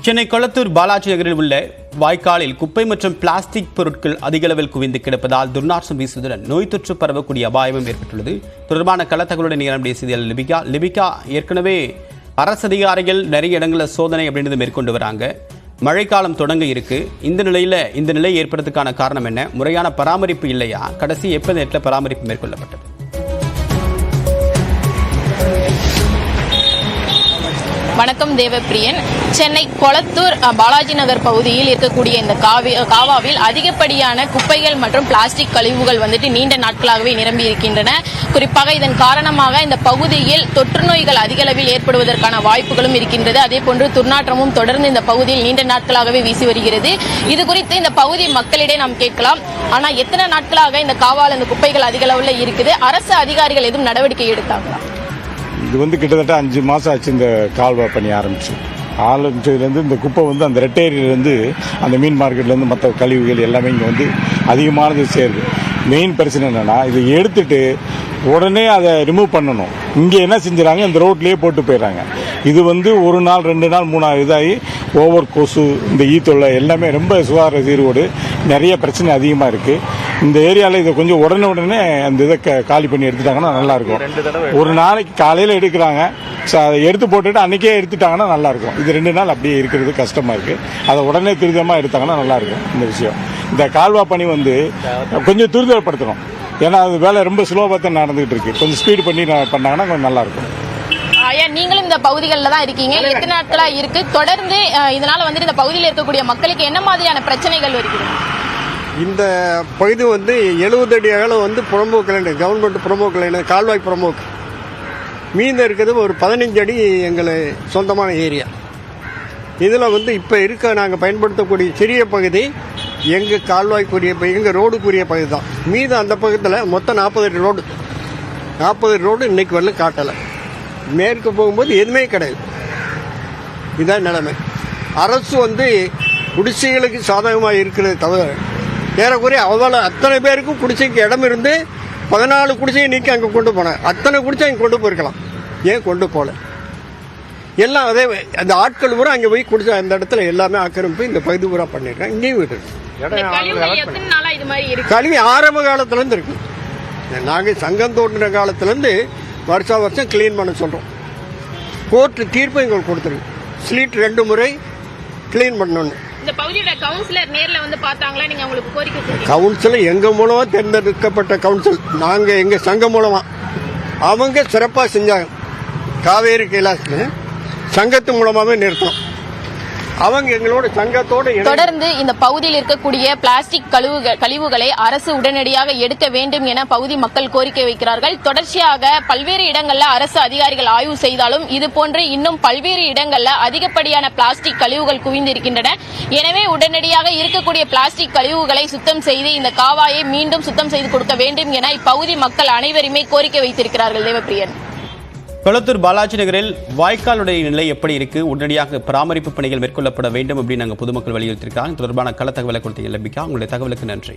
சென்னை கொளத்தூர் பாலாஜி நகரில் உள்ள வாய்க்காலில் குப்பை மற்றும் பிளாஸ்டிக் பொருட்கள் அதிக அளவில் குவிந்து கிடப்பதால் துர்நாற்றம் வீசுவதுடன் நோய் தொற்று பரவக்கூடிய அபாயமும் ஏற்பட்டுள்ளது. தொடர்பான களத்தகவலுடன் நேரம் செய்தியாளர் லிபிகா, ஏற்கனவே அரசு அதிகாரிகள் நிறைய இடங்களில் சோதனை அப்படின்றது மேற்கொண்டு வராங்க. மழைக்காலம் தொடங்க இருக்கு. இந்த நிலை ஏற்படுறதுக்கான காரணம் என்ன? முறையான பராமரிப்பு இல்லையா? கடைசி எப்போ நேரத்தில் பராமரிப்பு மேற்கொள்ளப்பட்டது? வணக்கம் தேவப்பிரியன். சென்னை கொளத்தூர் பாலாஜி நகர் பகுதியில் இருக்கக்கூடிய இந்த காவாவில் அதிகப்படியான குப்பைகள் மற்றும் பிளாஸ்டிக் கழிவுகள் நீண்ட நாட்களாகவே நிரம்பி இருக்கின்றன. குறிப்பாக இதன் காரணமாக இந்த பகுதியில் தொற்று நோய்கள் அதிக அளவில் ஏற்படுவதற்கான வாய்ப்புகளும் இருக்கின்றது. அதே போன்று துர்நாற்றமும் தொடர்ந்து இந்த பகுதியில் நீண்ட நாட்களாகவே வீசி வருகிறது. இது குறித்து இந்த பகுதி மக்களிடையே நாம் கேட்கலாம். ஆனா எத்தனை நாட்களாக இந்த காவால் இந்த குப்பைகள் அதிக அளவில் இருக்குது? அரசு அதிகாரிகள் எதுவும் நடவடிக்கை எடுத்தாங்களா? இது கிட்டத்தட்ட 5 மாதம் ஆச்சு இந்த கால்வாய் பணி ஆரம்பிச்சதுலேருந்து இந்த குப்பை அந்த ரெட்டேரியிலேருந்து அந்த மீன் மார்க்கெட்லேருந்து மற்ற கழிவுகள் எல்லாமே இங்கே அதிகமானது சேருது. மெயின் பிரச்சனை என்னென்னா, இதை எடுத்துட்டு உடனே அதை ரிமூவ் பண்ணணும். இங்கே என்ன செஞ்சுறாங்க, இந்த ரோட்லேயே போட்டு போயிடுறாங்க. இது 1 நாள் 2 நாள் 3 நாள் இதாகி ஓவர் கொசு, இந்த ஈத்தொல்லை எல்லாமே ரொம்ப சுகாதார சீர்கோடு நிறைய பிரச்சனை அதிகமாக இருக்குது. இந்த ஏரியாவில் இதை கொஞ்சம் உடனே அந்த இதை காலி பண்ணி எடுத்துட்டாங்கன்னா நல்லாயிருக்கும். ஒரு நாளைக்கு காலையில் எடுக்கிறாங்க, அதை எடுத்து போட்டுட்டு அன்றைக்கே எடுத்துட்டாங்கன்னா நல்லாயிருக்கும். இது 2 நாள் அப்படியே இருக்கிறது கஷ்டமாக இருக்குது. அதை உடனே துரிதமாக எடுத்தாங்கன்னா நல்லாயிருக்கும். இந்த விஷயம், இந்த கால்வாய் பணி கொஞ்சம் துரிதப்படுத்தணும். ஏன்னா அது வேலை ரொம்ப ஸ்லோவாக தான் நடந்துகிட்டு இருக்கு. கொஞ்சம் ஸ்பீடு பண்ணி பண்ணாங்கன்னா கொஞ்சம் நல்லாயிருக்கும். நீங்களும் இந்த பகுதிகளில் தான் இருக்கீங்க. எத்தனை நாட்களா இருக்கு? தொடர்ந்து இதனால இந்த பகுதியில் இருக்கக்கூடிய மக்களுக்கு என்ன மாதிரியான பிரச்சனைகள் வருகிறது? இந்த பகுதி 70 அடி அகலம் புறம்போக்கு லைன், கவர்மெண்ட் புறம்போக்கு லைன், கால்வாய் புறம்போக்கு. மீதம் இருக்கிறது ஒரு 15 அடி எங்களை சொந்தமான ஏரியா. இதில் இப்போ இருக்க நாங்கள் பயன்படுத்தக்கூடிய சிறிய பகுதி எங்கள் கால்வாய்க்குரிய எங்கள் ரோடுக்குரிய பகுதி தான். மீதம் அந்த பக்கத்தில் மொத்தம் 40 அடி ரோடு. 40 அடி ரோடு இன்னைக்கு வரல காட்டலை. மேற்கு போகும்போது எதுவுமே கிடையாது. இதான் நிலைமை. அரசு குடிசைகளுக்கு சாதகமாக இருக்கிறது தவிர ஏறக்குறைய அத்தனை பேருக்கும் குடிசைக்கு இடம் இருந்து 14 குடிசையை நீக்கி அங்கே கொண்டு போனேன். அத்தனை குடிசை அங்கே கொண்டு போயிருக்கலாம். ஏன் கொண்டு போகல? எல்லாம் அதே அந்த ஆட்கள் பூரா அங்கே போய் குடிசை அந்த இடத்துல எல்லாமே ஆக்கிரமிப்பு இந்த பகுதி பூரா பண்ணியிருக்கேன். இங்கேயும் விட்டு கல்வி ஆரம்ப காலத்துலேருந்து இருக்கு. நாங்கள் சங்கம் தோன்றின காலத்துலேருந்து வருஷம் கிளீன் பண்ண சொல்கிறோம். கோர்ட்டு தீர்ப்பு எங்களுக்கு கொடுத்துருக்கு. ஸ்லீட் 2 முறை கிளீன் பண்ணணும். கவுன்சில் எங்கள் மூலமாக தேர்ந்தெடுக்கப்பட்ட கவுன்சில். நாங்கள் எங்கள் சங்கம் மூலமாக அவங்க சிறப்பாக செஞ்சாங்க. காவேரி கைலாஸ் சங்கத்து மூலமாகவே நிறுத்தணும். அவங்க எங்களோட சங்கத்தோட தொடர்ந்து இந்த பகுதியில் இருக்கக்கூடிய பிளாஸ்டிக் கழிவுகளை அரசு உடனடியாக எடுக்க வேண்டும் என பகுதி மக்கள் கோரிக்கை வைக்கிறார்கள். தொடர்ச்சியாக பல்வேறு இடங்கள்ல அரசு அதிகாரிகள் ஆய்வு செய்தாலும் இதுபோன்று இன்னும் பல்வேறு இடங்கள்ல அதிகப்படியான பிளாஸ்டிக் கழிவுகள் குவிந்திருக்கின்றன. எனவே உடனடியாக இருக்கக்கூடிய பிளாஸ்டிக் கழிவுகளை சுத்தம் செய்து இந்த காவாயை மீண்டும் சுத்தம் செய்து கொடுக்க வேண்டும் என இப்பகுதி மக்கள் அனைவருமே கோரிக்கை வைத்திருக்கிறார்கள். தேவப்பிரியன், கொளத்தூர் பாலாஜி நகரில் வாய்க்காலுடைய நிலை எப்படி இருக்கு? உடனடியாக பராமரிப்பு பணிகள் மேற்கொள்ளப்பட வேண்டும் அப்படின்னு நாங்கள் பொதுமக்கள் வலியுறுத்தியிருக்காங்க. தொடர்பான கள தகவலை கொடுத்தீங்க லிபிகா. உங்களுடைய தகவலுக்கு நன்றி.